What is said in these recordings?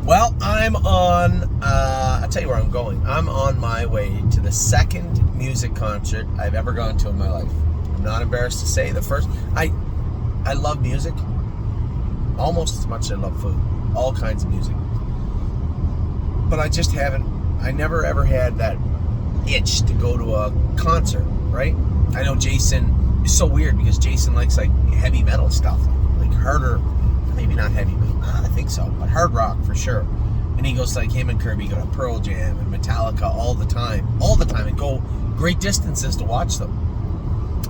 Well, I'll tell you where I'm going. I'm on my way to the second music concert I've ever gone to in my life. I'm not embarrassed to say the first. I love music almost as much as I love food. All kinds of music. But I never ever had that itch to go to a concert, right? I know Jason is so weird because Jason likes like heavy metal stuff, like harder, maybe not heavy metal, I think so, but hard rock for sure. And he goes like him and Kirby go to Pearl Jam and Metallica all the time, and go great distances to watch them.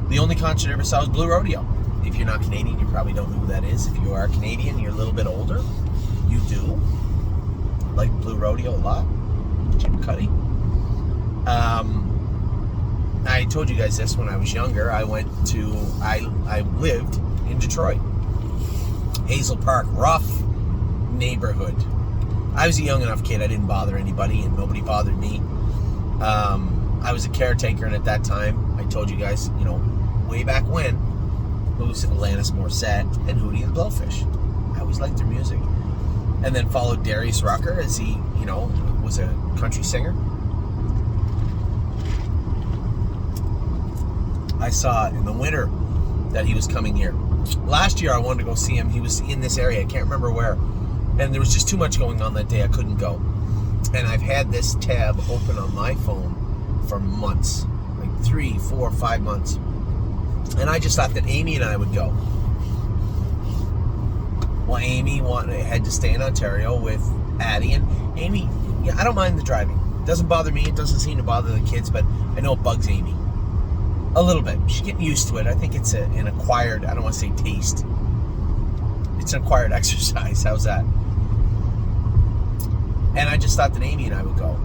The only concert I ever saw was Blue Rodeo. If you're not Canadian, you probably don't know who that is. If you are Canadian, you're a little bit older, you do like Blue Rodeo a lot. Jim Cuddy. I told you guys this when I was younger. I lived in Detroit. Hazel Park, rough neighborhood. I was a young enough kid, I didn't bother anybody and nobody bothered me. I was a caretaker, and at that time, I told you guys, way back when, who's Alanis Morissette and Hootie and the Blowfish. I always liked their music. And then followed Darius Rucker as he, was a country singer. I saw in the winter that he was coming here. Last year I wanted to go see him. He was in this area. I can't remember where. And there was just too much going on that day. I couldn't go. And I've had this tab open on my phone for months. Like 3, 4, 5 months. And I just thought that Amy and I would go. Well, Amy had to stay in Ontario with Addie. And Amy, I don't mind the driving. It doesn't bother me. It doesn't seem to bother the kids. But I know it bugs Amy. A little bit. She's getting used to it. I think it's an acquired, I don't want to say taste. It's an acquired exercise. How's that? And I just thought that Amy and I would go.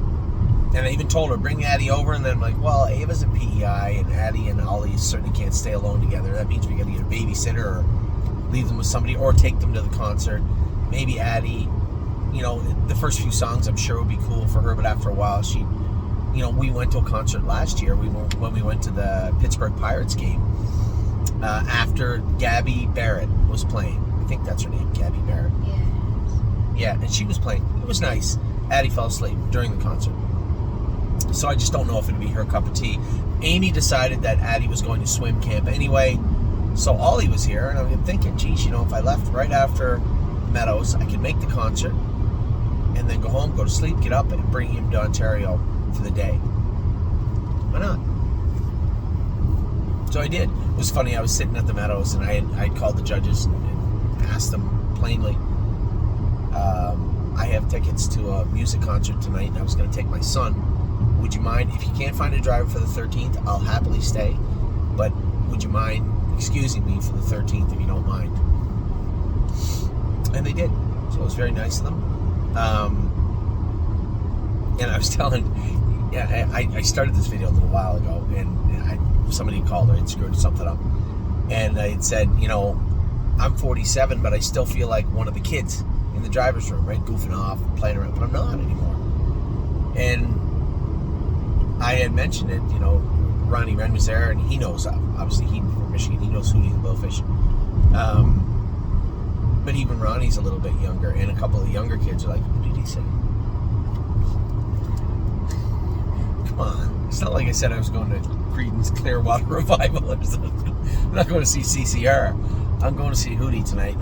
And I even told her, bring Addie over. And then I'm like, well, Ava's in PEI, and Addie and Ollie certainly can't stay alone together. That means we got to get a babysitter or leave them with somebody or take them to the concert. Maybe Addie, the first few songs I'm sure would be cool for her, but after a while we went to a concert last year when we went to the Pittsburgh Pirates game after Gabby Barrett was playing. I think that's her name, Gabby Barrett. Yeah, and she was playing. It was nice. Addie fell asleep during the concert. So I just don't know if it'd be her cup of tea. Amy decided that Addie was going to swim camp anyway, so Ollie was here, and I'm thinking, geez, if I left right after Meadows, I could make the concert and then go home, go to sleep, get up, and bring him to Ontario for the day. Why not? So I did. It was funny. I was sitting at the Meadows, and I called the judges and asked them plainly, I have tickets to a music concert tonight, and I was going to take my son. Would you mind, if you can't find a driver for the 13th, I'll happily stay, but would you mind excusing me for the 13th if you don't mind? And they did. So it was very nice of them. And I was telling, I started this video a little while ago, and somebody called her and screwed something up. And I had said, I'm 47, but I still feel like one of the kids in the driver's room, right? Goofing off, playing around, but I'm not anymore. And I had mentioned it, Ronnie Wren was there, and he knows, obviously he's from Michigan, he knows Hootie and the Blowfish. But even Ronnie's a little bit younger, and a couple of the younger kids are like, who did he say? Come on. It's not like I said I was going to Creedence Clearwater Revival or something. I'm not going to see CCR. I'm going to see Hootie tonight.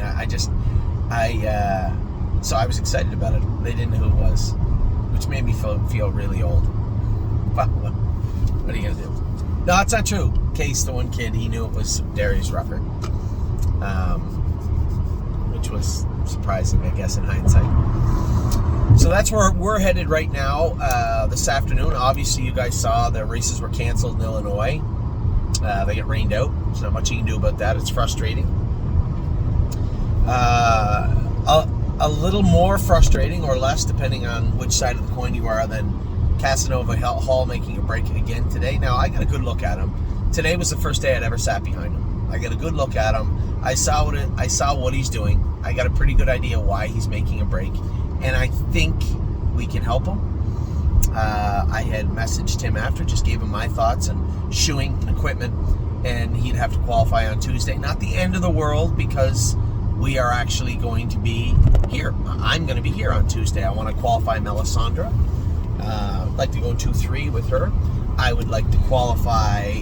So I was excited about it. They didn't know who it was, which made me feel really old. But what are you going to do? No, it's not true. Case, the one kid, he knew it was Darius Rucker, which was surprising, I guess, in hindsight. So that's where we're headed right now this afternoon. Obviously, you guys saw the races were canceled in Illinois. They get rained out. There's not much you can do about that. It's frustrating. A little more frustrating or less, depending on which side of the coin you are, than Casanova Hall making a break again today. Now, I got a good look at him. Today was the first day I'd ever sat behind him. I got a good look at him. I saw what he's doing. I got a pretty good idea why he's making a break, and I think we can help him. I had messaged him after, just gave him my thoughts on shoeing and equipment, and he'd have to qualify on Tuesday. Not the end of the world, because we are actually going to be here. I'm going to be here on Tuesday. I want to qualify Melisandre. I'd like to go in 2-3 with her. I would like to qualify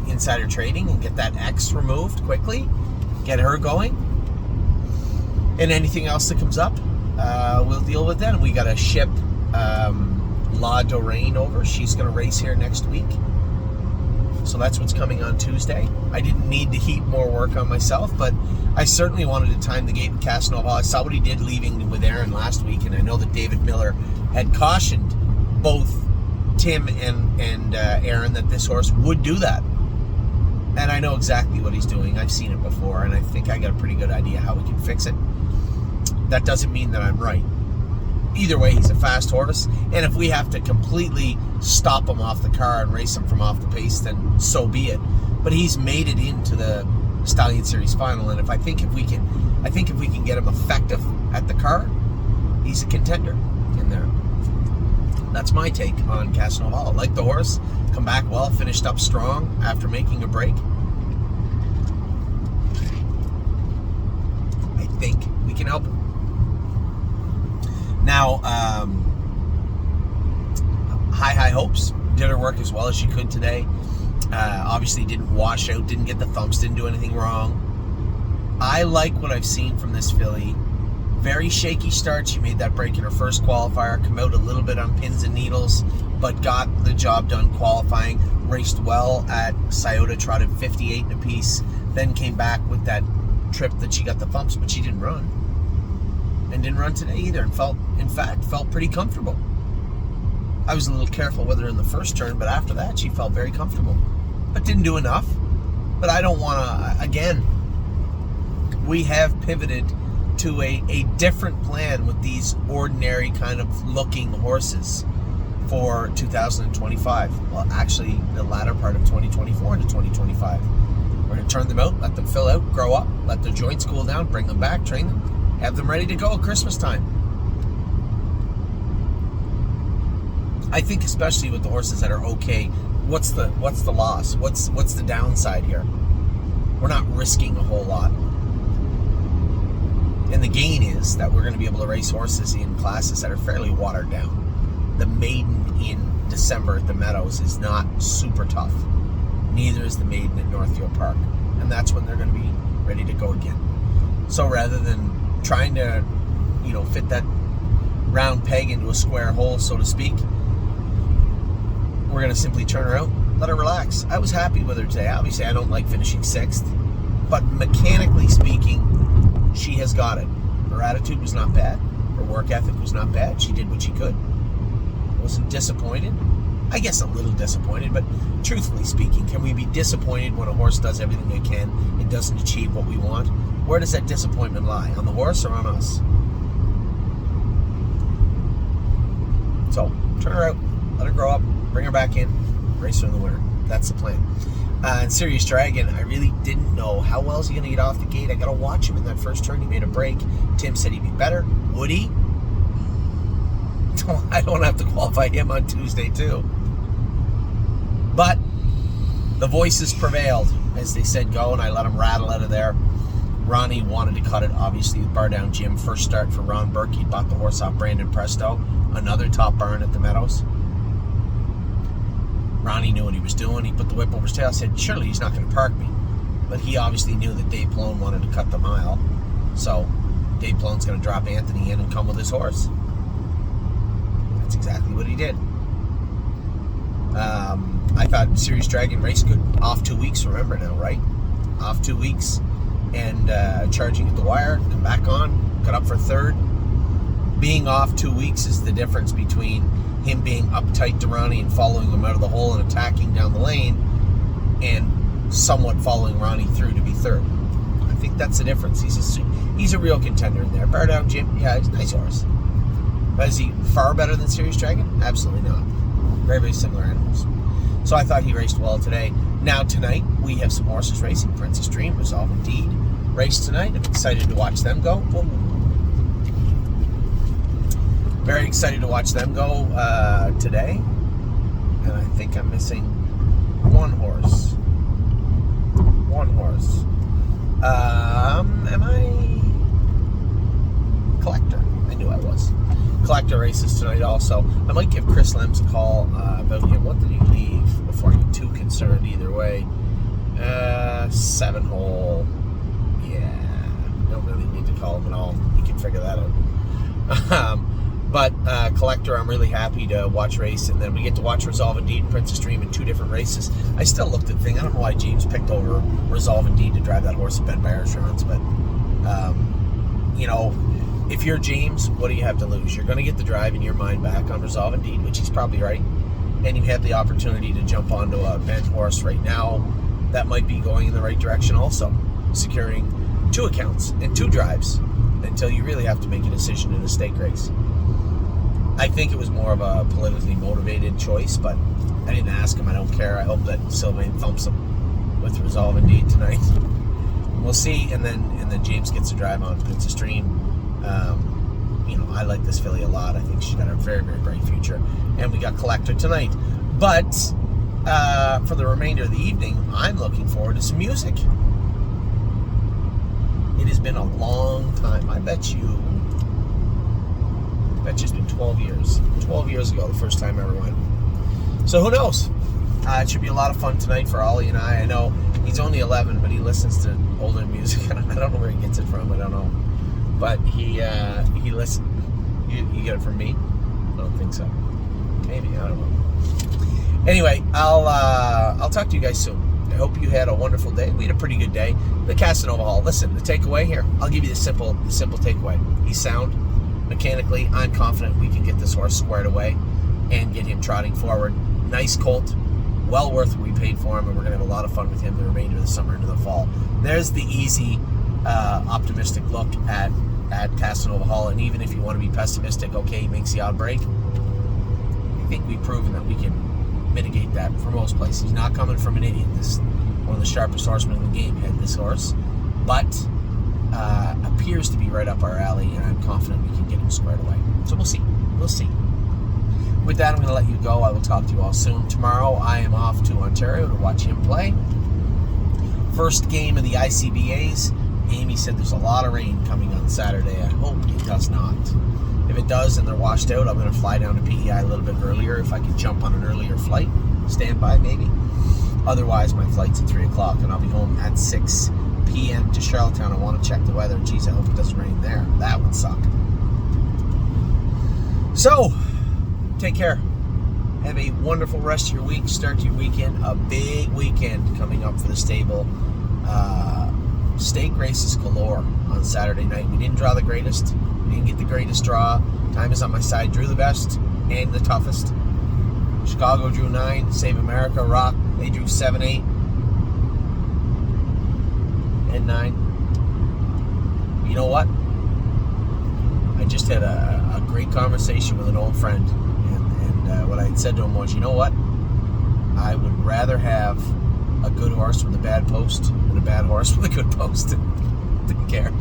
Insider Trading and get that X removed quickly, get her going. And anything else that comes up, we'll deal with then. We got to ship La Dorraine over. She's going to race here next week. So that's what's coming on Tuesday. I didn't need to heap more work on myself, but I certainly wanted to time the gate with Casanova. I saw what he did leaving with Aaron last week, and I know that David Miller had cautioned both Tim and Aaron that this horse would do that. And I know exactly what he's doing. I've seen it before, and I think I got a pretty good idea how we can fix it. That doesn't mean that I'm right. Either way, he's a fast horse, and if we have to completely stop him off the car and race him from off the pace, then so be it. But he's made it into the Stallion Series final, and if we can get him effective at the car, he's a contender in there. That's my take on Casanova. I like the horse. Come back well, finished up strong after making a break. I think we can help him. Now, high hopes. Did her work as well as she could today. Obviously didn't wash out, didn't get the thumps, didn't do anything wrong. I like what I've seen from this filly. Very shaky start. She made that break in her first qualifier, come out a little bit on pins and needles, but got the job done qualifying. Raced well at Scioto, trotted 58 and a piece, then came back with that trip that she got the thumps, but she didn't run. And didn't run today either, and felt pretty comfortable. I was a little careful with her in the first turn, but after that she felt very comfortable. But didn't do enough. But I don't want to, again, we have pivoted to a different plan with these ordinary kind of looking horses for 2025. Well, actually, the latter part of 2024 into 2025. We're going to turn them out, let them fill out, grow up, let the joints cool down, bring them back, train them, have them ready to go at Christmas time. I think especially with the horses that are okay, what's the loss? What's the downside here? We're not risking a whole lot. And the gain is that we're going to be able to race horses in classes that are fairly watered down. The maiden in December at the Meadows is not super tough. Neither is the maiden at Northfield Park. And that's when they're going to be ready to go again. So rather than trying to, fit that round peg into a square hole, so to speak, we're going to simply turn her out, let her relax. I was happy with her today. Obviously, I don't like finishing 6th. But mechanically speaking, she has got it. Her attitude was not bad. Her work ethic was not bad. She did what she could. Wasn't disappointed. I guess a little disappointed, but truthfully speaking, can we be disappointed when a horse does everything it can and doesn't achieve what we want? Where does that disappointment lie? On the horse or on us? So, turn her out, let her grow up, bring her back in, race her in the winter. That's the plan. And Serious Dragon, I really didn't know how well is he going to get off the gate. I got to watch him in that first turn. He made a break. Tim said he'd be better. Would he? I don't have to qualify him on Tuesday too. But the voices prevailed as they said go, and I let him rattle out of there. Ronnie wanted to cut it, obviously, with Bar Down Jim. First start for Ron Burke. He bought the horse off Brandon Presto, another top barn at the Meadows. Ronnie knew what he was doing. He put the whip over his tail, said, surely he's not going to park me. But he obviously knew that Dave Plone wanted to cut the mile. So Dave Plone's going to drop Anthony in and come with his horse. That's exactly what he did. I thought Serious Dragon raced good. Off 2 weeks, remember now, right? Off 2 weeks. And charging at the wire, come back on, got up for third. Being off 2 weeks is the difference between him being uptight to Ronnie and following him out of the hole and attacking down the lane, and somewhat following Ronnie through to be third. I think that's the difference. He's a real contender in there. Bar Down Jim, yeah, he's a nice horse. But is he far better than Serious Dragon? Absolutely not. Very, very similar animals. So I thought he raced well today. Now tonight, we have some horses racing. Princess Dream, Resolve Indeed, race tonight. I'm excited to watch them go. Whoa. Very excited to watch them go today. And I think I'm missing one horse. Am I? collector races tonight also. I might give Chris Lems a call about him. What did he leave before I get too concerned either way? 7-hole. Yeah, don't really need to call him at all. He can figure that out. But collector, I'm really happy to watch race, and then we get to watch Resolve Indeed and Princess Dream in 2 different races. I still looked at the thing. I don't know why James picked over Resolve Indeed to drive that horse at Ben Barishans, but you know, if you're James, what do you have to lose? You're going to get the drive in your mind back on Resolve Indeed, which he's probably right, and you have the opportunity to jump onto a Ben horse right now that might be going in the right direction also, securing 2 accounts and 2 drives until you really have to make a decision in a stake race. I think it was more of a politically motivated choice, but I didn't ask him. I don't care. I hope that Sylvain thumps him with Resolve Indeed tonight. We'll see, and then James gets to drive on Princess Dream. You know, I like this filly a lot. I think she's got a very, very bright future. And we got collector tonight. But for the remainder of the evening, I'm looking forward to some music. It has been a long time. I bet you it's been 12 years. 12 years ago, the first time I ever went. So who knows? It should be a lot of fun tonight for Ollie and I. I know he's only 11, but he listens to older music. I don't know where he gets it from. I don't know. But he listens. You get it from me? I don't think so. Maybe. I don't know. Anyway, I'll talk to you guys soon. I hope you had a wonderful day. We had a pretty good day. The Casanova Hall. Listen, the takeaway here. I'll give you the simple takeaway. He's sound. Mechanically, I'm confident we can get this horse squared away and get him trotting forward. Nice colt. Well worth what we paid for him, and we're going to have a lot of fun with him the remainder of the summer into the fall. There's the easy, optimistic look at Casanova Hall, and even if you want to be pessimistic, okay, he makes the odd break. I think we've proven that we can mitigate that for most places. He's not coming from an idiot. This is one of the sharpest horsemen in the game had this horse, but appears to be right up our alley, and I'm confident we can get him squared away. So we'll see. We'll see. With that, I'm going to let you go. I will talk to you all soon. Tomorrow, I am off to Ontario to watch him play. First game of the ICBAs. Amy said there's a lot of rain coming on Saturday. I hope it does not. If it does and they're washed out, I'm going to fly down to PEI a little bit earlier if I can jump on an earlier flight. Standby, maybe. Otherwise, my flight's at 3 o'clock, and I'll be home at 6 p.m. to Charlottetown. I want to check the weather. Geez, I hope it doesn't rain there. That would suck. So, take care. Have a wonderful rest of your week. Start your weekend. A big weekend coming up for the stable. Stake races galore on Saturday night. We didn't draw the greatest. We didn't get the greatest draw. Time is on my side. Drew the best and the toughest. Chicago drew 9. Save America, Rock, they drew 7, 8, and 9. You know what? I just had a great conversation with an old friend. And what I had said to him was, you know what? I would rather have a good horse with a bad post than a bad horse with a good post. Take care.